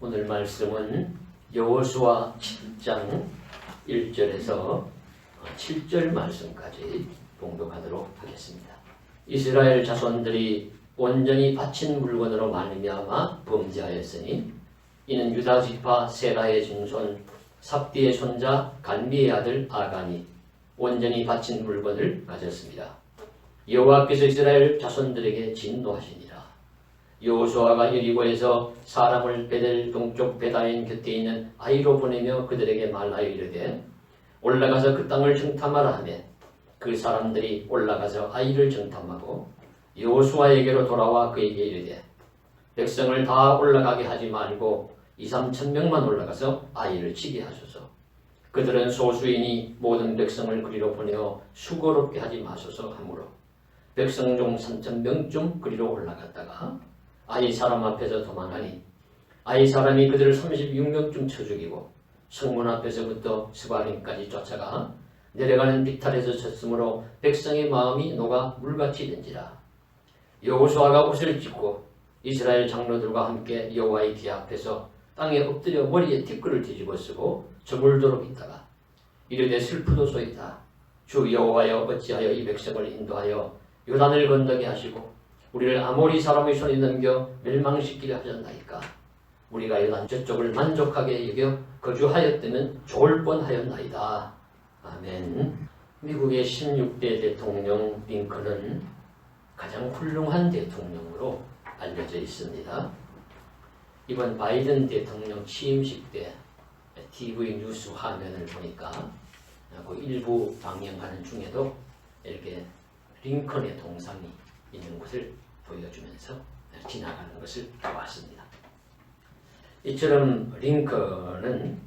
오늘 말씀은 여호수아 7장 1절에서 7절 말씀까지 봉독하도록 하겠습니다. 이스라엘 자손들이 온전히 바친 물건으로 말미암아 범죄하였으니 이는 유다 지파 세라의 증손 삽디의 손자 갈미의 아들 아간이 온전히 바친 물건을 가졌습니다. 여호와께서 이스라엘 자손들에게 진노하시니라. 여호수아가 여리고에서 사람을 베델 동쪽 베다인 곁에 있는 아이로 보내며 그들에게 말하여 이르되 올라가서 그 땅을 정탐하라 하며 그 사람들이 올라가서 아이를 정탐하고 여호수아에게로 돌아와 그에게 이르되 백성을 다 올라가게 하지 말고 2-3천 명만 올라가서 아이를 치게 하소서. 그들은 소수이니 모든 백성을 그리로 보내어 수고롭게 하지 마소서 하므로 백성 중 3,000명쯤 그리로 올라갔다가 아이 사람 앞에서 도망하니 아이 사람이 그들을 36명쯤 쳐 죽이고 성문 앞에서부터 스바림까지 쫓아가 내려가는 비탈에서 쳤으므로 백성의 마음이 녹아 물같이 된지라. 여호수아가 옷을 찢고 이스라엘 장로들과 함께 여호와의 궤 앞에서 땅에 엎드려 머리에 티끌을 뒤집어 쓰고 저물도록 있다가 이르되 슬프도소이다. 주 여호와여 어찌하여 이 백성을 인도하여 요단을 건너게 하시고 우리를 아모리 사람의 손에 넘겨 멸망시키려 하셨나이까. 우리가 요단 저쪽을 만족하게 여겨 거주하였다면 좋을 뻔하였나이다. 아멘. 미국의 16대 대통령 링컨은 가장 훌륭한 대통령으로 알려져 있습니다. 이번 바이든 대통령 취임식 때 TV 뉴스 화면을 보니까 그 일부 방영하는 중에도 이렇게 링컨의 동상이 있는 것을 보여주면서 지나가는 것을 보았습니다. 이처럼 링컨은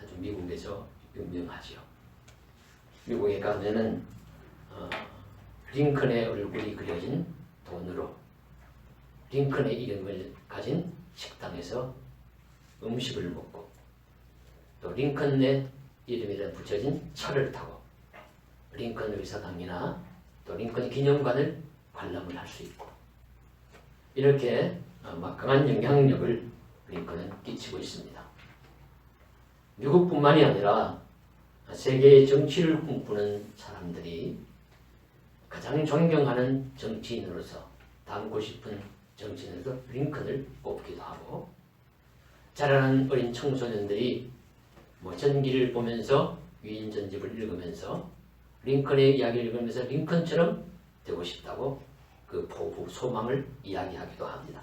아주 미국에서 유명하죠. 미국에 가면은 링컨의 얼굴이 그려진 돈으로 링컨의 이름을 가진 식당에서 음식을 먹고 또 링컨의 이름이 붙여진 차를 타고 링컨 의사당이나 또 링컨 기념관을 관람을 할 수 있고 이렇게 막강한 영향력을 링컨은 끼치고 있습니다. 미국뿐만이 아니라 세계의 정치를 꿈꾸는 사람들이 가장 존경하는 정치인으로서 닮고 싶은 정치인으로서 링컨을 꼽기도 하고 자라는 어린 청소년들이 전기를 보면서 위인 전집을 읽으면서 링컨의 이야기를 읽으면서 링컨처럼 되고 싶다고 그 포부 소망을 이야기하기도 합니다.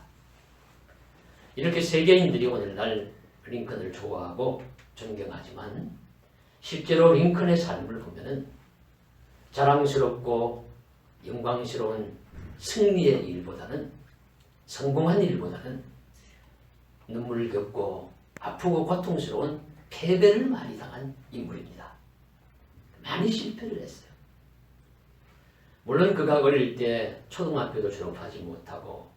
이렇게 세계인들이 오늘날 링컨을 좋아하고 존경하지만 실제로 링컨의 삶을 보면은 자랑스럽고 영광스러운 승리의 일보다는 성공한 일보다는 눈물겹고 아프고 고통스러운 패배를 많이 당한 인물입니다. 많이 실패를 했어요. 물론 그가 어릴 때 초등학교도 졸업하지 못하고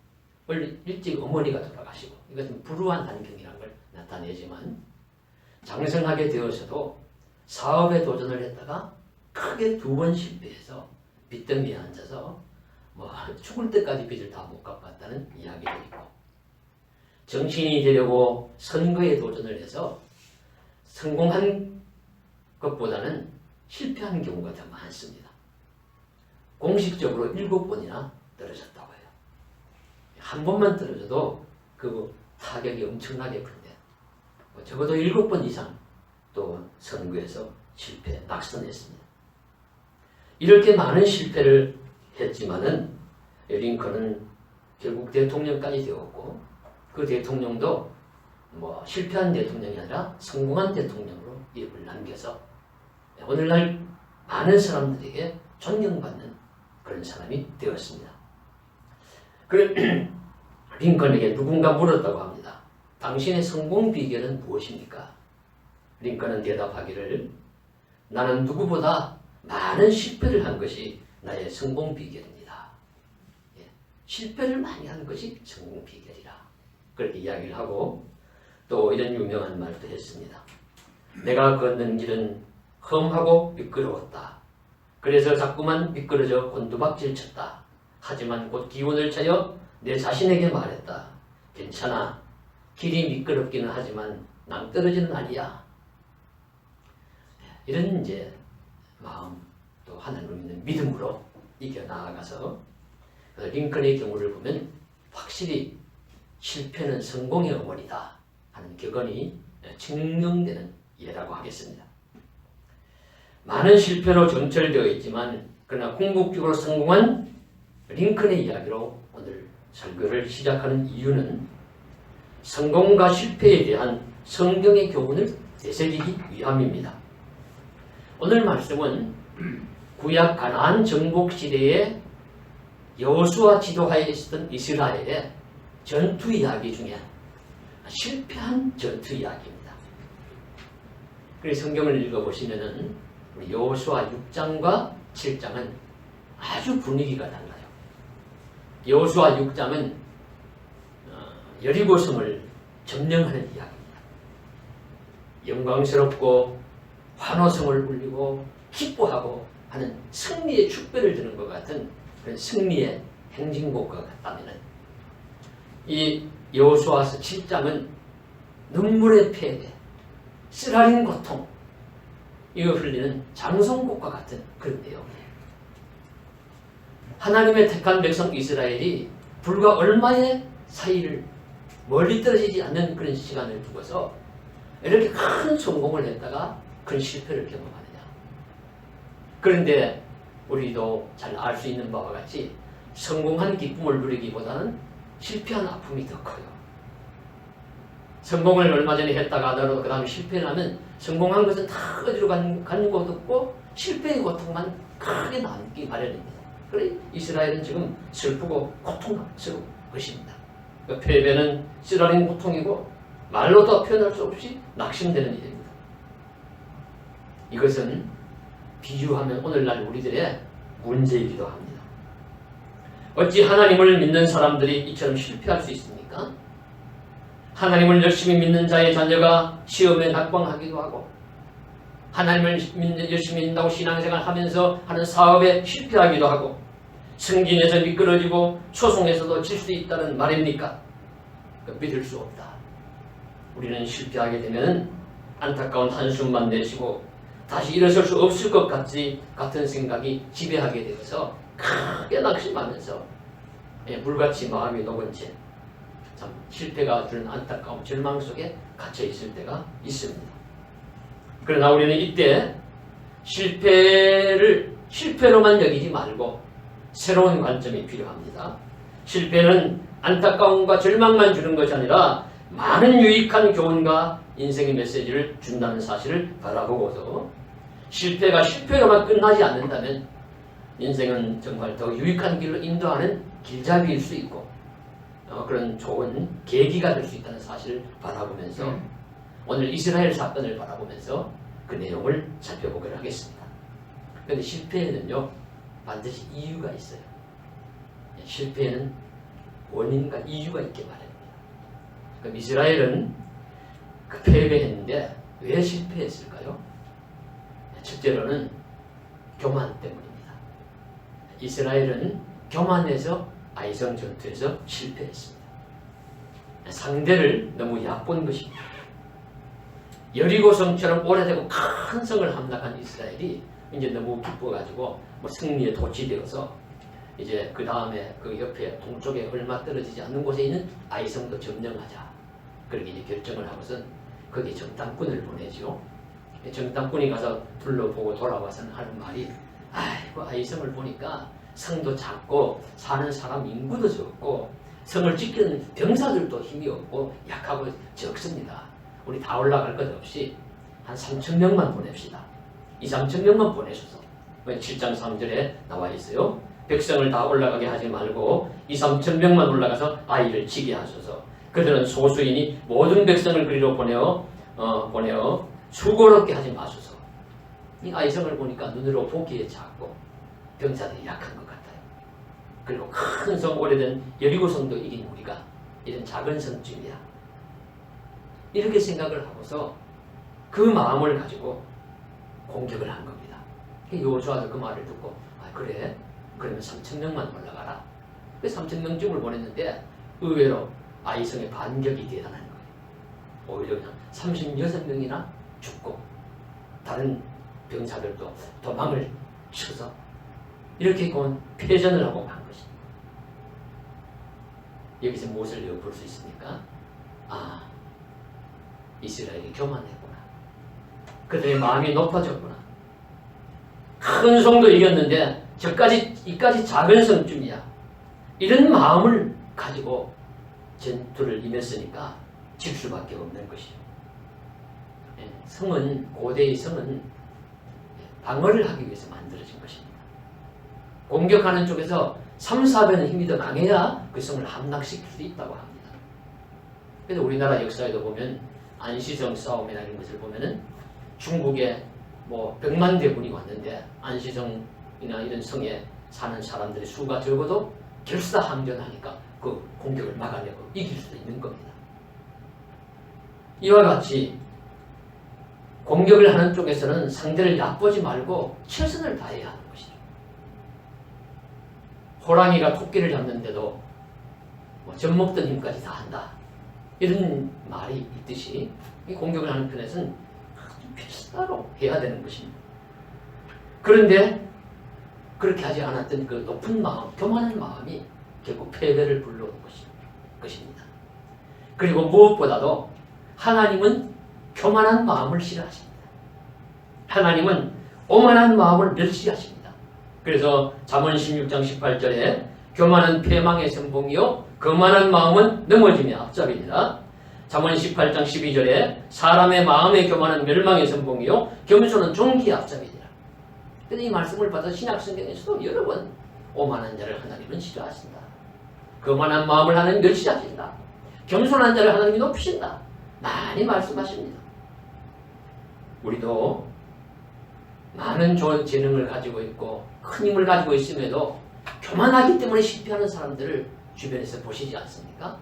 일찍 어머니가 돌아가시고 이것은 불우한 환경이라는 걸 나타내지만 장성하게 되어서도 사업에 도전을 했다가 크게 2번 실패해서 빚더미에 앉아서 죽을 때까지 빚을 다 못 갚았다는 이야기도 있고 정치인이 되려고 선거에 도전을 해서 성공한 것보다는 실패한 경우가 더 많습니다. 공식적으로 7번이나 떨어졌다고 해요. 한 번만 떨어져도 그 타격이 엄청나게 큰데 적어도 7번 이상 또 선거에서 실패, 낙선했습니다. 이렇게 많은 실패를 했지만은 링컨은 결국 대통령까지 되었고 그 대통령도 실패한 대통령이 아니라 성공한 대통령으로 이름을 남겨서 오늘날 많은 사람들에게 존경받는 그런 사람이 되었습니다. 링컨에게 누군가 물었다고 합니다. 당신의 성공 비결은 무엇입니까? 링컨은 대답하기를 나는 누구보다 많은 실패를 한 것이 나의 성공 비결입니다. 실패를 많이 한 것이 성공 비결이라 그렇게 이야기를 하고 또 이런 유명한 말도 했습니다. 내가 걷는 길은 험하고 미끄러웠다. 그래서 자꾸만 미끄러져 곤두박질 쳤다. 하지만 곧 기운을 차려 내 자신에게 말했다. 괜찮아. 길이 미끄럽기는 하지만 낭떠러지는 아니야. 이런 이제 마음, 또 하나님을 믿는 믿음으로 이겨나가서 링컨의 경우를 보면 확실히 실패는 성공의 어머니다 하는 격언이 증명되는 예라고 하겠습니다. 많은 실패로 정철되어 있지만 그러나 궁극적으로 성공한 링컨의 이야기로 오늘 설교를 시작하는 이유는 성공과 실패에 대한 성경의 교훈을 되새기기 위함입니다. 오늘 말씀은 구약 가나안 정복 시대에 여호수아 지도하에 있었던 이스라엘의 전투 이야기 중에 실패한 전투 이야기입니다. 그래서 성경을 읽어보시면은 우리 여호수아 6장과 7장은 아주 분위기가 달라요. 여호수아 6장은 여리고성을 점령하는 이야기입니다. 영광스럽고 환호성을 울리고 기뻐하고 하는 승리의 축배를 드는 것 같은 그런 승리의 행진곡과 같다면 이 여호수아서 7장은 눈물의 패배, 쓰라린 고통, 이거 흘리는 장성곡과 같은 그런 내용이에요. 하나님의 택한 백성 이스라엘이 불과 얼마의 사이를 멀리 떨어지지 않는 그런 시간을 두고서 이렇게 큰 성공을 했다가 큰 실패를 경험하느냐. 그런데 우리도 잘 알 수 있는 바와 같이 성공한 기쁨을 누리기보다는 실패한 아픔이 더 커요. 성공을 얼마 전에 했다가 하더라도 그 다음에 실패를 하면 성공한 것은 다 어디로 가는 것도 없고 실패의 고통만 크게 남기 마련입니다. 그래 이스라엘은 지금 슬프고 고통스러운 것입니다. 그 패배는 쓰라린 고통이고 말로도 표현할 수 없이 낙심되는 일입니다. 이것은 비유하면 오늘날 우리들의 문제이기도 합니다. 어찌 하나님을 믿는 사람들이 이처럼 실패할 수 있습니까? 하나님을 열심히 믿는 자의 자녀가 시험에 낙방하기도 하고 하나님을 열심히 믿는다고 신앙생활 하면서 하는 사업에 실패하기도 하고 승진에서 미끄러지고 소송에서도 질 수 있다는 말입니까? 믿을 수 없다. 우리는 실패하게 되면 안타까운 한숨만 내쉬고 다시 일어설 수 없을 것 같은 생각이 지배하게 되어서 크게 낙심하면서 물같이 마음이 녹은 채 참 실패가 주는 안타까움, 절망 속에 갇혀 있을 때가 있습니다. 그러나 우리는 이때 실패로만 여기지 말고 새로운 관점이 필요합니다. 실패는 안타까움과 절망만 주는 것이 아니라 많은 유익한 교훈과 인생의 메시지를 준다는 사실을 바라보고도 실패가 실패로만 끝나지 않는다면 인생은 정말 더 유익한 길로 인도하는 길잡이일 수 있고 그런 좋은 계기가 될 수 있다는 사실을 바라보면서 오늘 이스라엘 사건을 바라보면서 그 내용을 살펴보기로 하겠습니다. 그런데 실패에는요 반드시 이유가 있어요. 실패에는 원인과 이유가 있게 마련입니다. 그럼 이스라엘은 패배했는데 왜 실패했을까요? 첫째로는 교만 때문입니다. 이스라엘은 교만해서 아이성 전투에서 실패했습니다. 상대를 너무 얕본 것입니다. 여리고성처럼 오래되고 큰 성을 함락한 이스라엘이 이제 너무 기뻐가지고 승리에 도취되어서 이제 그 다음에 그 옆에 동쪽에 얼마 떨어지지 않는 곳에 있는 아이성도 점령하자. 그렇게 이제 결정을 하고선 거기에 정탐꾼을 보내죠. 정탐꾼이 가서 둘러보고 돌아와서는 하는 말이 아이고 아이성을 보니까 성도 작고 사는 사람 인구도 적고 성을 지키는 병사들도 힘이 없고 약하고 적습니다. 우리 다 올라갈 것 없이 한 3,000명만 보냅시다. 2,000~3,000명만 보내셔서 7장 3절에 나와 있어요. 백성을 다 올라가게 하지 말고 2~3,000명만 올라가서 아이를 치게 하소서. 그들은 소수이니 모든 백성을 그리로 보내어 수고롭게 하지 마소서. 이 아이성을 보니까 눈으로 보기에 작고 병사들이 약한 것 같아요. 그리고 큰 성 오래된 여리고성도 이긴 우리가 이런 작은 성쯤이야. 이렇게 생각을 하고서 그 마음을 가지고 공격을 한 겁니다. 여호수아도 그 말을 듣고 그래? 그러면 3,000명만 올라가라. 그 3,000명쯤을 보냈는데 의외로 아이성의 반격이 대단한 거예요. 오히려 그냥 36명이나 죽고 다른 병사들도 도망을 쳐서 이렇게 패전을 하고 간 것입니다. 여기서 무엇을 볼 수 있습니까? 아, 이스라엘이 교만했구나. 그들의 마음이 높아졌구나. 큰 성도 이겼는데 이까지 작은 성쯤이야. 이런 마음을 가지고 전투를 임했으니까 질 수밖에 없는 것이죠. 고대의 성은 방어를 하기 위해서 만들어진 것입니다. 공격하는 쪽에서 3, 4배는 힘이 더 강해야 그 성을 함락시킬 수 있다고 합니다. 그래서 우리나라 역사에도 보면 안시성 싸움이나 이런 것을 보면은 중국에 100만 대군이 왔는데 안시성이나 이런 성에 사는 사람들의 수가 적어도 결사항전하니까 그 공격을 막아내고 이길 수도 있는 겁니다. 이와 같이 공격을 하는 쪽에서는 상대를 얕보지 말고 최선을 다해야 하는 것이죠. 호랑이가 토끼를 잡는데도 젖먹던 힘까지 다 한다. 이런 말이 있듯이 이 공격을 하는 편에서는 필사로 해야 되는 것입니다. 그런데 그렇게 하지 않았던 그 높은 마음, 교만한 마음이 결국 패배를 불러온 것입니다. 그리고 무엇보다도 하나님은 교만한 마음을 싫어하십니다. 하나님은 오만한 마음을 멸시하십니다. 그래서 잠언 16장 18절에 교만은 패망의 선봉이요 거만한 마음은 넘어짐의 앞잡이니라. 잠언 18장 12절에 사람의 마음의 교만은 멸망의 선봉이요 겸손은 존귀의 앞잡이니라. 그런데 이 말씀을 받아 신약성경에서도 여러 번 오만한 자를 하나님은 싫어하신다. 거만한 마음을 하나님 멸시하신다. 겸손한 자를 하나님이 높이신다. 많이 말씀하십니다. 우리도 많은 좋은 재능을 가지고 있고 큰 힘을 가지고 있음에도 교만하기 때문에 실패하는 사람들을 주변에서 보시지 않습니까?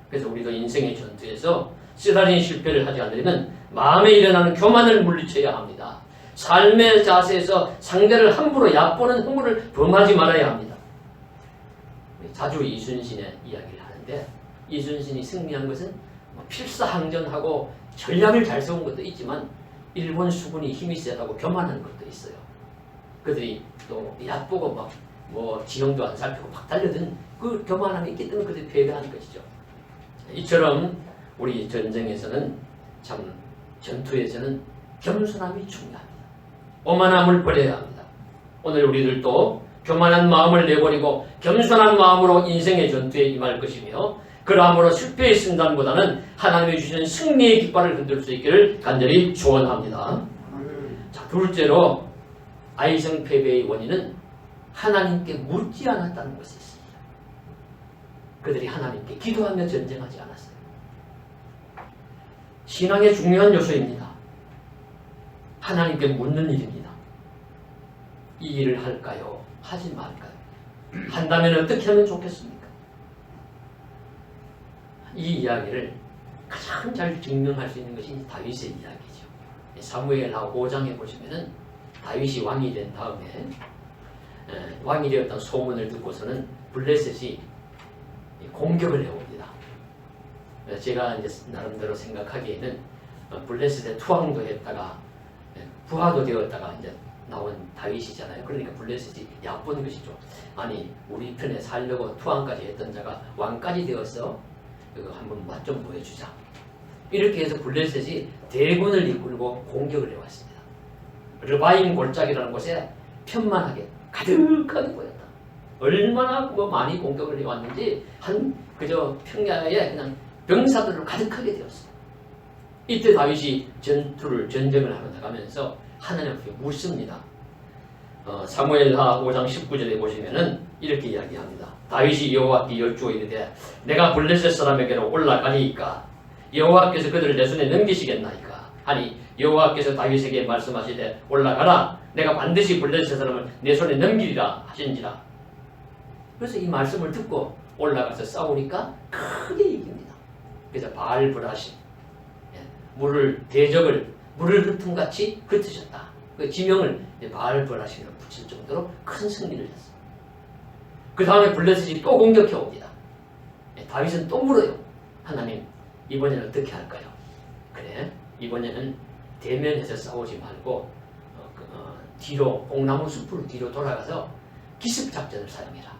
그래서 우리도 인생의 전투에서 쓰라린 실패를 하지 않으려면 마음에 일어나는 교만을 물리쳐야 합니다. 삶의 자세에서 상대를 함부로 얕보는 행위를 범하지 말아야 합니다. 자주 이순신의 이야기를 하는데 이순신이 승리한 것은 필사항전하고 전략을 잘 세운 것도 있지만 일본 수군이 힘이 세다고 교만한 것도 있어요. 그들이 또 얕보고 지형도 안 살피고 막 달려든 그 교만함이 있기 때문에 그들이 패배하는 것이죠. 이처럼 우리 전쟁에서는 참 전투에서는 겸손함이 중요합니다. 오만함을 버려야 합니다. 오늘 우리들도 교만한 마음을 내버리고 겸손한 마음으로 인생의 전투에 임할 것이며 그러함으로 실패의 순간보다는 하나님이 주시는 승리의 깃발을 흔들 수 있기를 간절히 소원합니다. 자, 둘째로 아이성 패배의 원인은 하나님께 묻지 않았다는 것이 있습니다. 그들이 하나님께 기도하며 전쟁하지 않았어요. 신앙의 중요한 요소입니다. 하나님께 묻는 일입니다. 이 일을 할까요? 하지 말까요? 한다면 어떻게 하면 좋겠습니까? 이 이야기를 가장 잘 증명할 수 있는 것이 다윗의 이야기죠. 사무엘하 5장에 보시면은 다윗이 왕이 된 다음에 왕이 되었다는 소문을 듣고서는 블레셋이 공격을 해옵니다. 제가 이제 나름대로 생각하기에는 블레셋에 투항도 했다가 부하도 되었다가 이제 나온 다윗이잖아요. 그러니까 블레셋이 얕본 것이죠. 아니 우리 편에 살려고 투항까지 했던 자가 왕까지 되었어. 이거 한번 맛 좀 보여주자. 이렇게 해서 블레셋이 대군을 이끌고 공격을 해왔습니다. 르바임 골짜기라는 곳에 편만하게 가득하게 보였다. 얼마나 많이 공격을 해왔는지 그저 평야에 그냥 병사들로 가득하게 되었어요. 이때 다윗이 전쟁을 하러 나가면서 하나님 앞에 묻습니다. 사무엘하 5장 19절에 보시면은 이렇게 이야기합니다. 다윗이 여호와께 여쭈어 이르되 내가 블레셋 사람에게로 올라가니까 여호와께서 그들을 내 손에 넘기시겠나이까 하니 여호와께서 다윗에게 말씀하시되 올라가라 내가 반드시 블레셋 사람을 내 손에 넘기리라 하신지라. 그래서 이 말씀을 듣고 올라가서 싸우니까 크게 이깁니다. 그래서 바알브라심 물을 흩음같이 흩으셨다. 그 지명을 바알브라심으로 붙일 정도로 큰 승리를 했습니다. 그 다음에 블레셋이 또 공격해 옵니다. 다윗은 또 물어요. 하나님 이번에는 어떻게 할까요? 그래, 이번에는 대면해서 싸우지 말고 뒤로 뽕나무 숲으로 뒤로 돌아가서 기습 작전을 사용해라.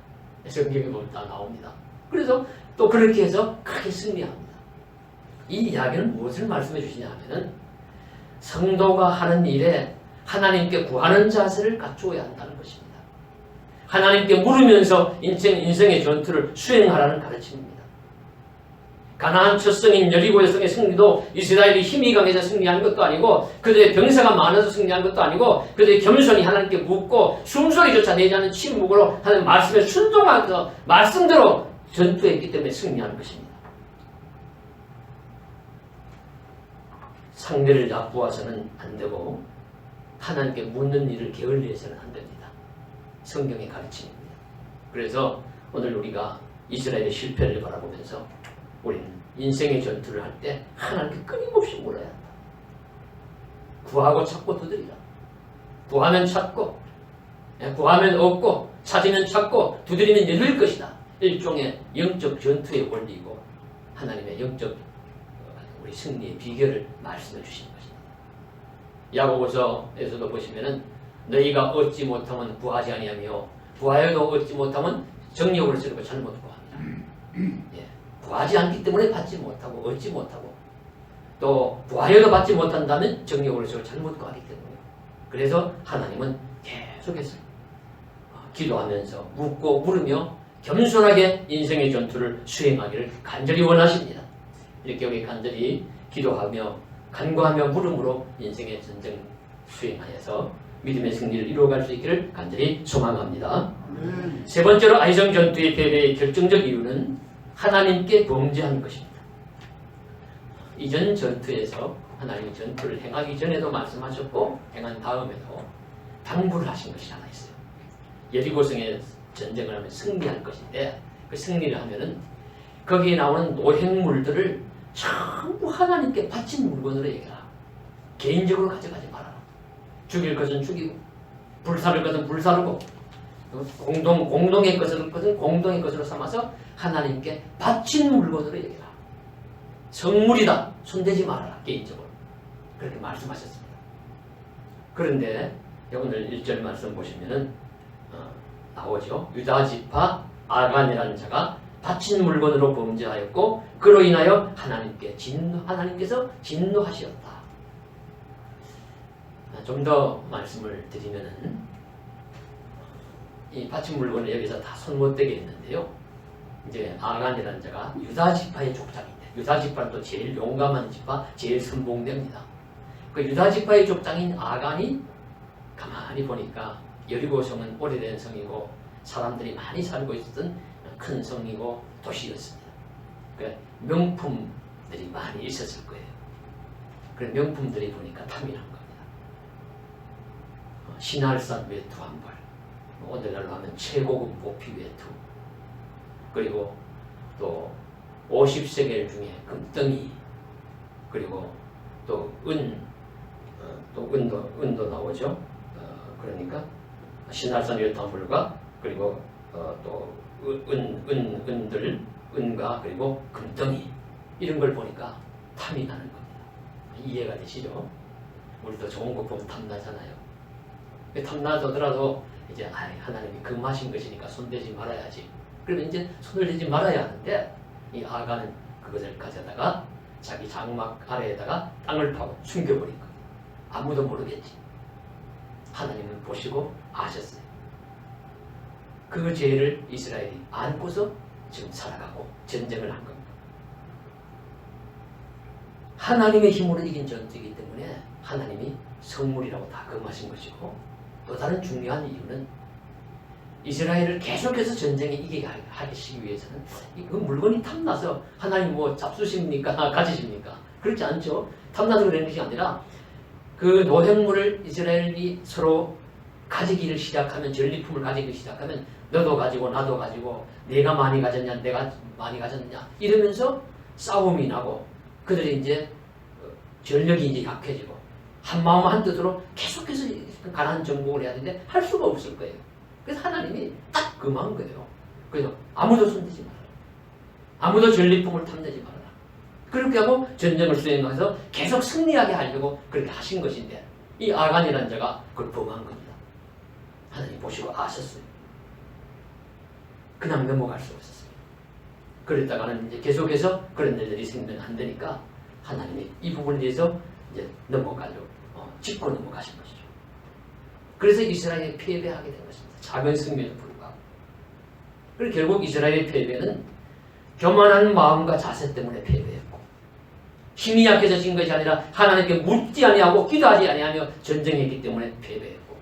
성경에 보면 다 나옵니다. 그래서 또 그렇게 해서 크게 승리합니다. 이 이야기는 무엇을 말씀해 주시냐 하면은 성도가 하는 일에 하나님께 구하는 자세를 갖추어야 한다는 것입니다. 하나님께 물으면서 인생의 전투를 수행하라는 가르침입니다. 가나안 첫 성인 여리고의 성의 승리도 이스라엘이 힘이 강해서 승리한 것도 아니고 그들의 병사가 많아서 승리한 것도 아니고 그들의 겸손히 하나님께 묻고 숨소리조차 내지 않는 침묵으로 하나님 말씀에 순종하면서 말씀대로 전투했기 때문에 승리한 것입니다. 상대를 납부해서는 안 되고 하나님께 묻는 일을 게을리해서는 안 됩니다. 성경의 가르침입니다. 그래서 오늘 우리가 이스라엘의 실패를 바라보면서 우리는 인생의 전투를 할 때 하나님께 끊임없이 물어야 한다. 구하고 찾고 두드리라. 구하면 찾고, 구하면 얻고, 찾으면 찾고, 두드리면 열릴 것이다. 일종의 영적 전투의 원리이고 하나님의 영적 우리 승리의 비결을 말씀해 주신 것입니다. 야고보서에서도 보시면은 너희가 얻지 못하면 구하지 아니하며 구하여도 얻지 못하면 정욕을 쓰고 잘못 구합니다. 예. 구하지 않기 때문에 받지 못하고 얻지 못하고 또 구하여도 받지 못한다면 정욕을 쓰고 잘못 구하기 때문에 그래서 하나님은 계속해서 기도하면서 묻고 물으며 겸손하게 인생의 전투를 수행하기를 간절히 원하십니다. 이렇게 우리 간절히 기도하며 간구하며 물음으로 인생의 전쟁 수행하여서 믿음의 승리를 이루어갈 수 있기를 간절히 소망합니다. 세 번째로 아이성 전투의 패배의 결정적 이유는 하나님께 범죄한 것입니다. 이전 전투에서 하나님이 전투를 행하기 전에도 말씀하셨고 행한 다음에도 당부를 하신 것이 하나 있어요. 여리고성에 전쟁을 하면 승리할 것인데 그 승리를 하면은 거기에 나오는 노획물들을 전부 하나님께 바친 물건으로 얘기하라. 개인적으로 가져가지 말아라. 죽일 것은 죽이고 불사를 것은 불사르고 공동의 것은 공동의 것으로 삼아서 하나님께 바친 물건으로 얘기하라. 성물이다. 손대지 말아라. 개인적으로. 그렇게 말씀하셨습니다. 그런데 오늘 1절 말씀 보시면은 나오죠. 유다 지파 아간이라는 자가 바친 물건으로 범죄하였고 그로 인하여 하나님께서 진노하셨다. 좀 더 말씀을 드리면은 이 바친 물건을 여기서 다 손 못 대게 했는데요. 이제 아간이라는 자가 유다 지파의 족장인데 유다 지파는 또 제일 용감한 지파, 제일 선봉대입니다. 그 유다 지파의 족장인 아간이 가만히 보니까 여리고성은 오래된 성이고 사람들이 많이 살고 있었던 큰 성이고 도시였습니다. 그 명품들이 많이 있었을 거예요. 그 명품들이 보니까 탐이 난 겁니다. 신할산 외투 한 벌, 오늘날로 하면 최고급 모피 외투, 그리고 또 50세겔 중에 금덩이, 그리고 또 은도 나오죠. 그러니까 신할산 외투 한 벌과 그리고 또 은과 그리고 금덩이 이런 걸 보니까 탐이 나는 겁니다. 이해가 되시죠? 우리도 좋은 거 보면 탐나잖아요. 탐나더라도 이제 하나님이 금하신 것이니까 손대지 말아야지. 그러면 이제 손을 대지 말아야 하는데 이 아가는 그것을 가져다가 자기 장막 아래에다가 땅을 파고 숨겨버린 겁니다. 아무도 모르겠지. 하나님은 보시고 아셨어요. 그 죄를 이스라엘이 안고서 지금 살아가고 전쟁을 한 겁니다. 하나님의 힘으로 이긴 전투이기 때문에 하나님이 선물이라고 다 금하신 것이고 또 다른 중요한 이유는 이스라엘을 계속해서 전쟁에 이기게 하시기 위해서는 그 물건이 탐나서 하나님 뭐 잡수십니까? 가지십니까? 그렇지 않죠. 탐나서 그런 것이 아니라 그 노획물을 이스라엘이 서로 가지기를 시작하면 전리품을 가지기 시작하면 너도 가지고 나도 가지고 내가 많이 가졌냐 내가 많이 가졌냐 이러면서 싸움이 나고 그들이 이제 전력이 이제 약해지고 한마음 한뜻으로 계속해서 가난한 정복을 해야 되는데 할 수가 없을 거예요. 그래서 하나님이 딱 금한 거예요. 그래서 아무도 손대지 말아라. 아무도 전리품을 탐내지 말아라. 그렇게 하고 전쟁을 수행해서 계속 승리하게 하려고 그렇게 하신 것인데 이 아간이라는 자가 그걸 범한 겁니다. 하나님 보시고 아셨어요. 그냥 넘어갈 수 없었어요. 그랬다가는 이제 계속해서 그런 일들이 생기면 안 되니까 하나님이 이 부분에 대해서 이제 넘어가려고 짚고 넘어가신 것이죠. 그래서 이스라엘이 패배하게 된 것입니다. 작은 승리에도 불구하고. 그리고 결국 이스라엘의 패배는 교만한 마음과 자세 때문에 패배했고 힘이 약해서 진 것이 아니라 하나님께 묻지 아니하고 기도하지 아니하며 전쟁했기 때문에 패배했고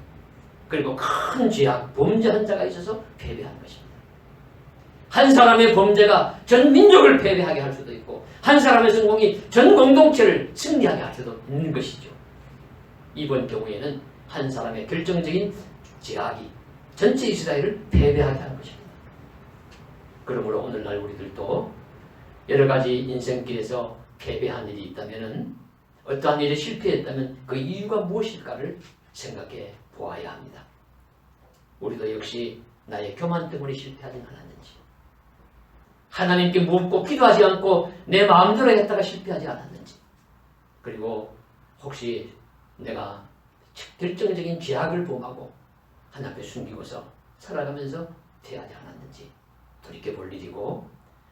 그리고 큰 죄악, 범죄한 자가 있어서 패배한 것입니다. 한 사람의 범죄가 전 민족을 패배하게 할 수도 있고 한 사람의 성공이 전 공동체를 승리하게 할 수도 있는 것이죠. 이번 경우에는 한 사람의 결정적인 죄악이 전체 이스라엘을 패배하게 한 것입니다. 그러므로 오늘날 우리들도 여러 가지 인생길에서 패배한 일이 있다면 어떠한 일에 실패했다면 그 이유가 무엇일까를 생각해 보아야 합니다. 우리도 역시 나의 교만 때문에 실패하진 않았는지 하나님께 묻고 기도하지 않고 내 마음대로 했다가 실패하지 않았는지 그리고 혹시 내가 결정적인 죄악을 범하고 하나님 앞에 숨기고서 살아가면서 패하지 않았는지 돌이켜볼 일이고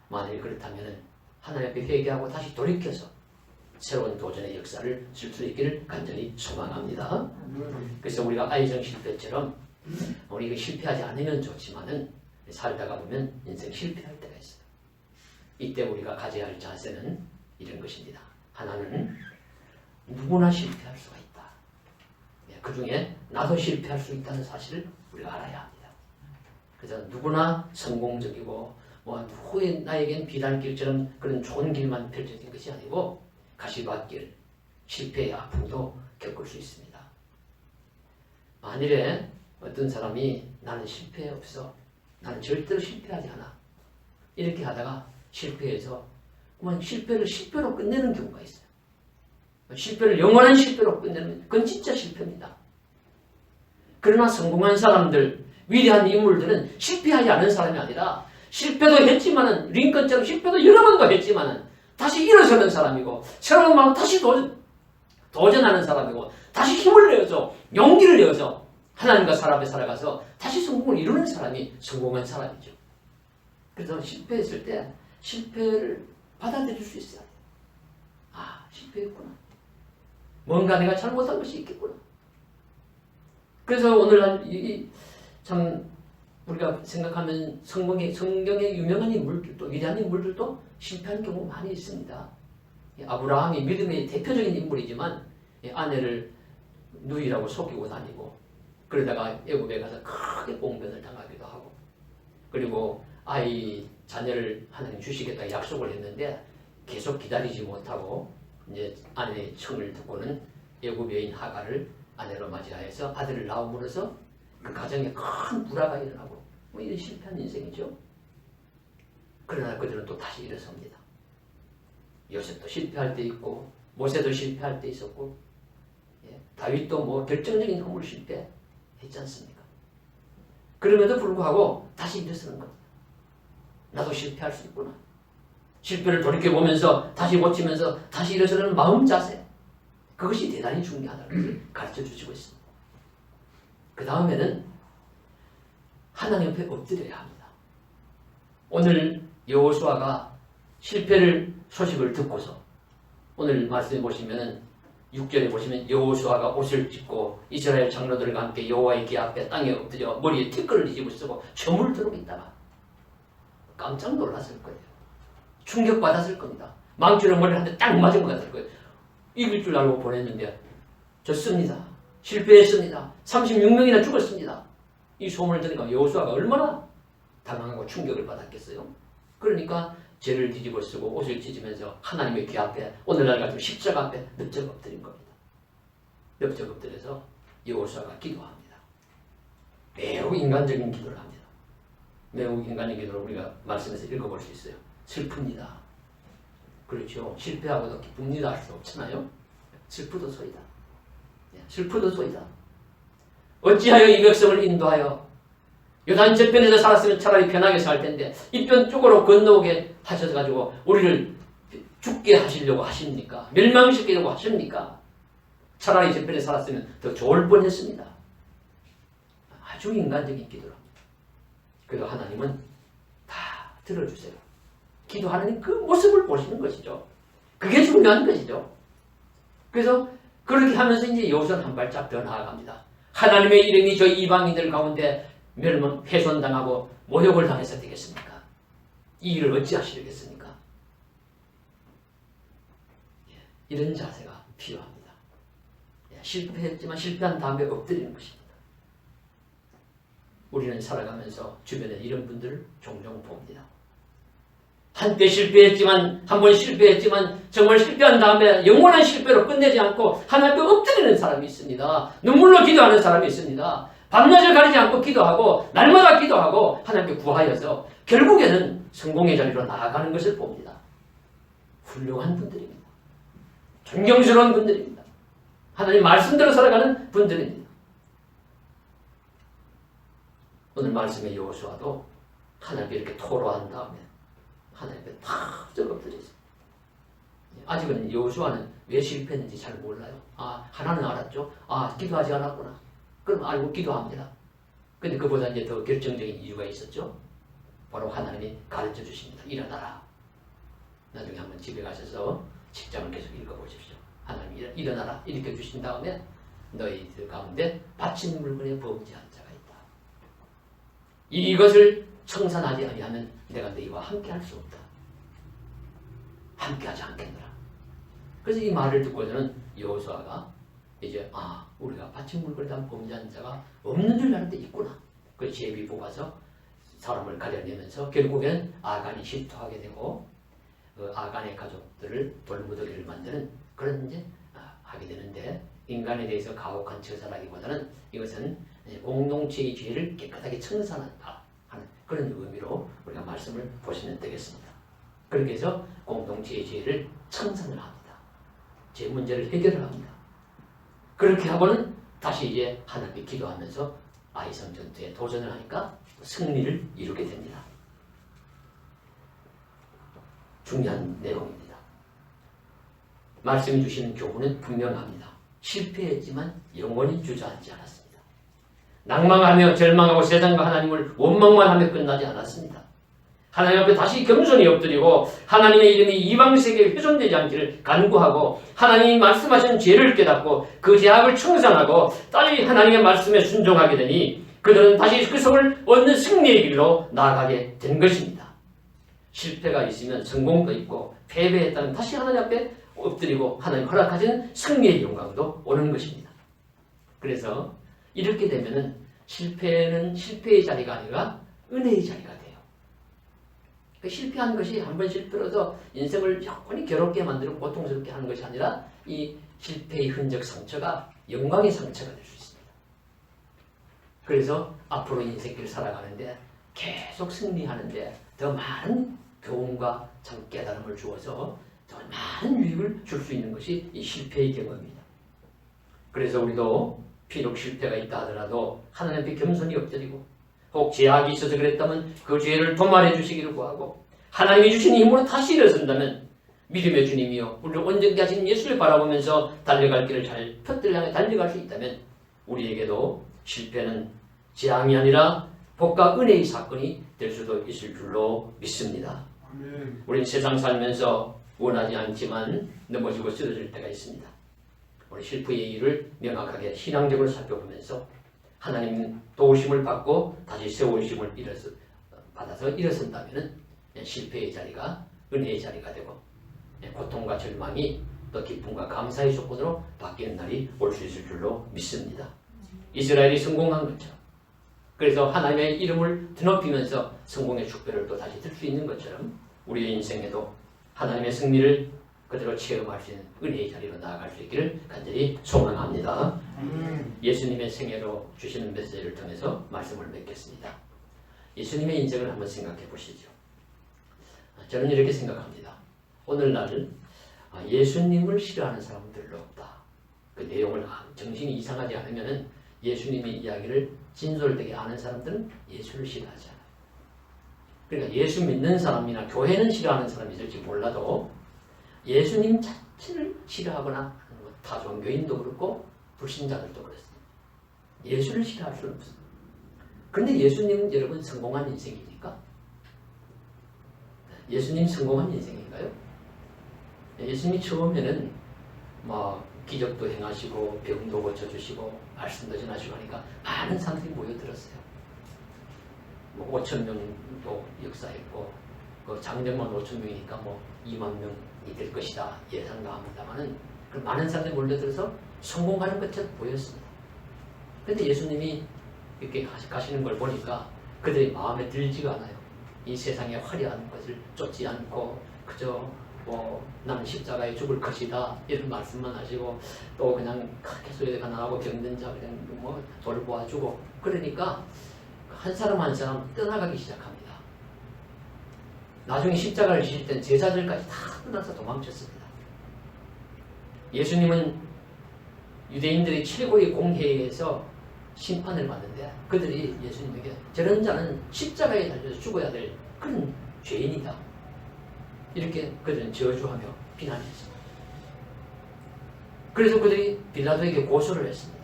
만일 그렇다면 하나님 앞에 회개하고 다시 돌이켜서 새로운 도전의 역사를 쓸 수 있기를 간절히 소망합니다. 그래서 우리가 아이정 실패처럼 우리가 실패하지 않으면 좋지만은 살다가 보면 인생 실패할 때가 있어요. 이때 우리가 가져야 할 자세는 이런 것입니다. 하나는 누구나 실패할 수가 있다. 그 중에 나도 실패할 수 있다는 사실을 우리가 알아야 합니다. 그래서 누구나 성공적이고 후에 나에겐 비단길처럼 그런 좋은 길만 펼쳐진 것이 아니고 가시밭길, 실패의 아픔도 겪을 수 있습니다. 만일에 어떤 사람이 나는 실패 없어, 나는 절대로 실패하지 않아 이렇게 하다가 실패해서 그만 실패를 실패로 끝내는 경우가 있어요. 실패를 영원한 실패로 끝내는 그건 진짜 실패입니다. 그러나 성공한 사람들, 위대한 인물들은 실패하지 않은 사람이 아니라 실패도 했지만은 링컨처럼 실패도 여러 번도 했지만은 다시 일어서는 사람이고 새로운 마음 다시 도전하는 사람이고 다시 힘을 내어서 용기를 내어서 하나님과 사람에 살아가서 다시 성공을 이루는 사람이 성공한 사람이죠. 그래서 실패했을 때 실패를 받아들일 수 있어요. 아, 실패했구나. 뭔가 내가 잘못한 것이 있겠구나. 그래서 오늘날 참 우리가 생각하면 성경의 유명한 인물들도 위대한 인물들도 실패한 경우 많이 있습니다. 아브라함이 믿음의 대표적인 인물이지만 아내를 누이라고 속이고 다니고 그러다가 애굽에 가서 크게 봉변을 당하기도 하고 그리고 자녀를 하나님 주시겠다 약속을 했는데 계속 기다리지 못하고 이제 아내의 청을 듣고는 애굽 여인 하가를 아내로 맞이하여서 아들을 낳음으로써 그 가정에 큰 불화가 일어나고 이런 실패한 인생이죠. 그러나 그들은 또 다시 일어섭니다. 요셉도 실패할 때 있고 모세도 실패할 때 있었고 다윗도 결정적인 허물 실패했지 않습니까? 그럼에도 불구하고 다시 일어서는 겁니다. 나도 실패할 수 있구나. 실패를 돌이켜보면서 다시 고치면서 다시 일어서는 마음 자세 그것이 대단히 중요하다는 것을 가르쳐 주시고 있습니다. 그 다음에는 하나님 옆에 엎드려야 합니다. 오늘 여호수아가 실패를 소식을 듣고서 오늘 말씀해 보시면은 6절에 보시면 여호수아가 옷을 찢고 이스라엘 장로들과 함께 여호와의 궤 앞에 땅에 엎드려 머리에 티끌을 뒤집어 쓰고 저물 들고 있다가 깜짝 놀랐을 거예요. 충격받았을 겁니다. 망치로 머리를 한 대 딱 맞은 것 같을 거예요. 이길 줄 알고 보냈는데 졌습니다. 실패했습니다. 36명이나 죽었습니다. 이 소문을 들으니까 여호수아가 얼마나 당황하고 충격을 받았겠어요. 그러니까 죄를 뒤집어 쓰고 옷을 찢으면서 하나님의 궤 앞에 오늘날 같은 십자가 앞에 넓적 엎드린 겁니다. 넓적 엎드려서 여호수아가 기도합니다. 매우 인간적인 기도를 합니다. 매우 인간적인 기도를 우리가 말씀에서 읽어볼 수 있어요. 슬픕니다. 그렇죠. 실패하고도 기쁩니다 할 수 없잖아요. 슬프도소이다. 슬프도소이다. 어찌하여 이 백성을 인도하여 요단 저편에서 살았으면 차라리 편하게 살 텐데 이편 쪽으로 건너오게 하셔가지고 우리를 죽게 하시려고 하십니까? 멸망시키려고 하십니까? 차라리 저편에 살았으면 더 좋을 뻔했습니다. 아주 인간적인 기도를 합니다. 그래도 하나님은 다 들어주세요. 기도하는 그 모습을 보시는 것이죠. 그게 중요한 것이죠. 그래서 그렇게 하면서 이제 여호수아는 한 발짝 더 나아갑니다. 하나님의 이름이 저 이방인들 가운데 훼손당하고 모욕을 당해서 되겠습니까? 이 일을 어찌하시겠습니까? 이런 자세가 필요합니다. 실패했지만 실패한 다음에 엎드리는 것입니다. 우리는 살아가면서 주변에 이런 분들을 종종 봅니다. 한때 실패했지만, 한 번 실패했지만 정말 실패한 다음에 영원한 실패로 끝내지 않고 하나님께 엎드리는 사람이 있습니다. 눈물로 기도하는 사람이 있습니다. 밤낮을 가리지 않고 기도하고 날마다 기도하고 하나님께 구하여서 결국에는 성공의 자리로 나아가는 것을 봅니다. 훌륭한 분들입니다. 존경스러운 분들입니다. 하나님 말씀대로 살아가는 분들입니다. 오늘 말씀의 여호수아도 하나님께 이렇게 토로한 다음에 하나님께 탁 엎드렸어요. 아직은 여호수아는 왜 실패했는지 잘 몰라요. 하나는 알았죠. 기도하지 않았구나. 그럼 알고 기도합니다. 근데 그보다 이제 더 결정적인 이유가 있었죠. 바로 하나님이 가르쳐 주십니다. 일어나라. 나중에 한번 집에 가셔서 직장을 계속 읽어보십시오. 하나님이 일어나라 일으켜 주신 다음에 너희들 가운데 바친 물건에 범죄한 자가 있다. 이것을 청산하지 아니하면 내가 너희와 함께 할 수 없다. 함께 하지 않겠노라. 그래서 이 말을 듣고서는 여호수아가 이제 우리가 바친 물건에 대한 범죄한 자가 없는 줄 알았는데 있구나. 그 제비 뽑아서 사람을 가려내면서 결국엔 아간이 실토하게 되고 아간의 가족들을 돌무더기를 만드는 그런 이제 하게 되는데, 인간에 대해서 가혹한 처사라기보다는 이것은 공동체의 죄를 깨끗하게 청산한다 하는 그런 의미로 우리가 말씀을 보시면 되겠습니다. 그렇게 해서 공동체의 죄를 청산을 합니다. 죄 문제를 해결을 합니다. 그렇게 하고는 다시 이제 하나님께 기도하면서 아이성 전투에 도전을 하니까 승리를 이루게 됩니다. 중요한 내용입니다. 말씀해 주시는 교훈은 분명합니다. 실패했지만 영원히 주저앉지 않았습니다. 낭망하며 절망하고 세상과 하나님을 원망만 하며 끝나지 않았습니다. 하나님 앞에 다시 겸손히 엎드리고 하나님의 이름이 이방 세계에 훼손되지 않기를 간구하고 하나님이 말씀하신 죄를 깨닫고 그 죄악을 청산하고 다시 하나님의 말씀에 순종하게 되니 그들은 다시 그 성을 얻는 승리의 길로 나아가게 된 것입니다. 실패가 있으면 성공도 있고 패배했다면 다시 하나님 앞에 엎드리고 하나님 허락하신 승리의 영광도 오는 것입니다. 그래서 이렇게 되면은 실패는 실패의 자리가 아니라 은혜의 자리가 돼요. 실패한 것이 한 번 실패로서 인생을 영원히 괴롭게 만들고 고통스럽게 하는 것이 아니라 이 실패의 흔적 상처가 영광의 상처가 될 수 있습니다. 그래서 앞으로 인생길 살아가는데 계속 승리하는데 더 많은 교훈과 참 깨달음을 주어서 더 많은 유익을 줄 수 있는 것이 이 실패의 경험입니다. 그래서 우리도 비록 실패가 있다 하더라도 하나님 앞에 겸손히 엎드리고 혹 죄악이 있어서 그랬다면 그 죄를 도말해 주시기를 구하고 하나님이 주신 힘으로 다시 일어선다면 믿음의 주님이여 우리를 온전케 하신 예수를 바라보면서 달려갈 길을 잘 펴들 향해 달려갈 수 있다면 우리에게도 실패는 재앙이 아니라 복과 은혜의 사건이 될 수도 있을 줄로 믿습니다. 우리는 세상 살면서 원하지 않지만 넘어지고 쓰러질 때가 있습니다. 우리 실패의 이유를 명확하게 신앙적으로 살펴보면서 하나님 도우심을 받고 다시 세우심을 받아서 일어선다면 실패의 자리가 은혜의 자리가 되고 고통과 절망이 또 기쁨과 감사의 조건으로 바뀌는 날이 올 수 있을 줄로 믿습니다. 이스라엘이 성공한 것처럼 그래서 하나님의 이름을 드높이면서 성공의 축배를 또 다시 들 수 있는 것처럼 우리의 인생에도 하나님의 승리를 그대로 체험할 수 있는 은혜의 자리로 나아갈 수 있기를 간절히 소망합니다. 예수님의 생애로 주시는 메시지를 통해서 말씀을 맺겠습니다. 예수님의 인생을 한번 생각해 보시죠. 저는 이렇게 생각합니다. 오늘날 예수님을 싫어하는 사람은 별로 없다. 그 내용을 정신이 이상하지 않으면 예수님의 이야기를 진솔되게 아는 사람들은 예수를 싫어하지 않아요. 그러니까 예수 믿는 사람이나 교회는 싫어하는 사람이 있을지 몰라도 예수님 자체를 싫어하거나 타 종교인도 그렇고 불신자들도 그렇습니다. 예수를 싫어할 수는 없습니다. 그런데 예수님은 여러분 성공한 인생입니까? 예수님 성공한 인생인가요? 예수님이 처음에는 뭐 기적도 행하시고 병도 고쳐주시고 말씀도 전하시고 하니까 많은 사람들이 모여들었어요. 뭐 5천 명도 역사했고 그 장정만 5천 명이니까 뭐 2만 명이 될 것이다 예상도 합니다만은 많은 사람들이 몰려들어서 성공하는 것처럼 보였습니다. 그런데 예수님이 이렇게 가시는 걸 보니까 그들이 마음에 들지가 않아요. 이 세상의 화려한 것을 쫓지 않고 그저 나는 십자가에 죽을 것이다 이런 말씀만 하시고 또 그냥 계속 가난하고 병든 자 그냥 돌보아주고 그러니까 한 사람 한 사람 떠나가기 시작합니다. 나중에 십자가를 지실 땐 제자들까지 다 떠나서 도망쳤습니다. 예수님은 유대인들이 최고의 공회에서 심판을 받는데 그들이 예수님에게 저런 자는 십자가에 달려서 죽어야 될 그런 죄인이다. 이렇게 그들은 저주하며 비난했습니다. 그래서 그들이 빌라도에게 고소를 했습니다.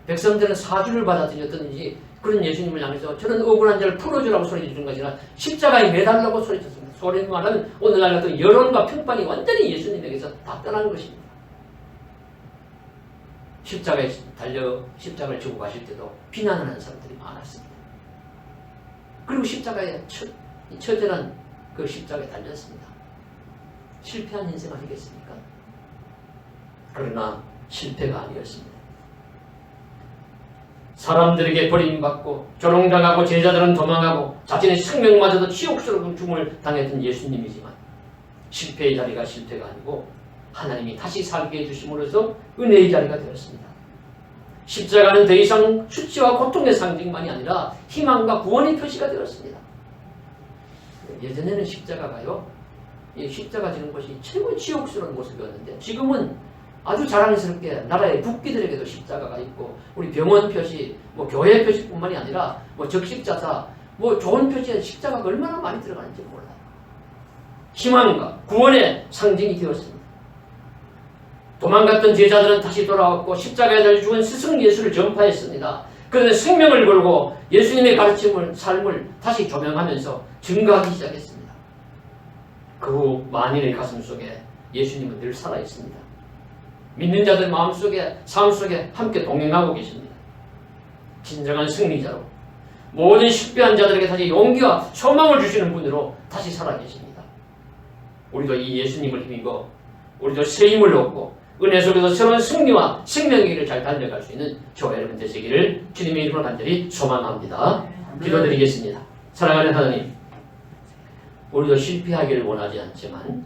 백성들은 사주를 받아들였든지 그런 예수님을 향해서 저는 억울한 자를 풀어주라고 소리치는 것이 아니라 십자가에 매달라고 소리쳤습니다. 소리 말하면 오늘날 같은 여론과 평판이 완전히 예수님에게서 다 떠난 것입니다. 십자가에 달려 십자가를 지고 가실 때도 비난하는 사람들이 많았습니다. 그리고 십자가에 처절한 그 십자가에 달렸습니다. 실패한 인생 아니겠습니까? 그러나 실패가 아니었습니다. 사람들에게 버림받고 조롱당하고 제자들은 도망하고 자신의 생명마저도 치욕스러운 죽음을 당했던 예수님이지만 실패의 자리가 실패가 아니고 하나님이 다시 살게 해주심으로써 은혜의 자리가 되었습니다. 십자가는 더 이상 수치와 고통의 상징만이 아니라 희망과 구원의 표시가 되었습니다. 예전에는 십자가가요, 이 십자가 지는 것이 최고의 치욕스러운 모습이었는데 지금은 아주 자랑스럽게 나라의 국기들에게도 십자가가 있고 우리 병원 표시, 교회 표시뿐만이 아니라 적십자사, 좋은 표시에 십자가가 얼마나 많이 들어가는지 몰라요. 희망과 구원의 상징이 되었습니다. 도망갔던 제자들은 다시 돌아왔고 십자가에 달려 죽은 스승 예수를 전파했습니다. 그런데 생명을 걸고 예수님의 가르침을, 삶을 다시 조명하면서 증거하기 시작했습니다. 그 후 만인의 가슴 속에 예수님은 늘 살아있습니다. 믿는 자들 마음속에, 삶 속에 함께 동행하고 계십니다. 진정한 승리자로 모든 실패한 자들에게 다시 용기와 소망을 주시는 분으로 다시 살아계십니다. 우리도 이 예수님을 힘입어 우리도 새 힘을 얻고 은혜 속에서 새로운 승리와 생명의 길을 잘 달려갈 수 있는 저와 여러분 되시기를 주님의 이름으로 간절히 소망합니다. 기도드리겠습니다. 사랑하는 하나님, 우리도 실패하기를 원하지 않지만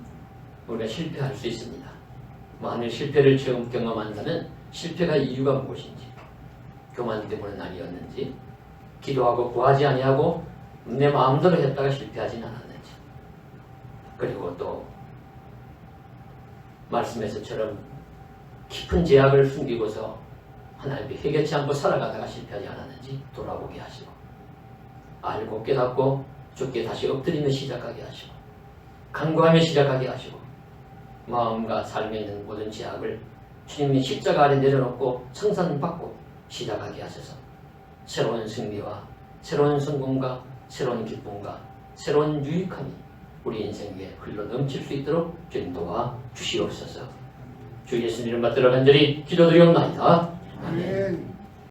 우리가 실패할 수 있습니다. 만일 실패를 처음 경험한다면 실패가 이유가 무엇인지, 교만 때문은 아니었는지, 기도하고 구하지 아니하고 내 마음대로 했다가 실패하진 않았는지, 그리고 또 말씀에서처럼 깊은 죄악을 숨기고서 하나님께 회개치 않고 살아가다가 실패하지 않았는지 돌아보게 하시고, 알고 깨닫고 주께 다시 엎드리며 시작하게 하시고, 간구하며 시작하게 하시고, 마음과 삶에 있는 모든 죄악을 주님이 십자가 아래 내려놓고 청산받고 시작하게 하셔서 새로운 승리와 새로운 성공과 새로운 기쁨과 새로운 유익함이 우리 인생 위에 흘러 넘칠 수 있도록 주님 도와 주시옵소서. 주 예수님 이름 받들어 간절히 기도드리옵나이다.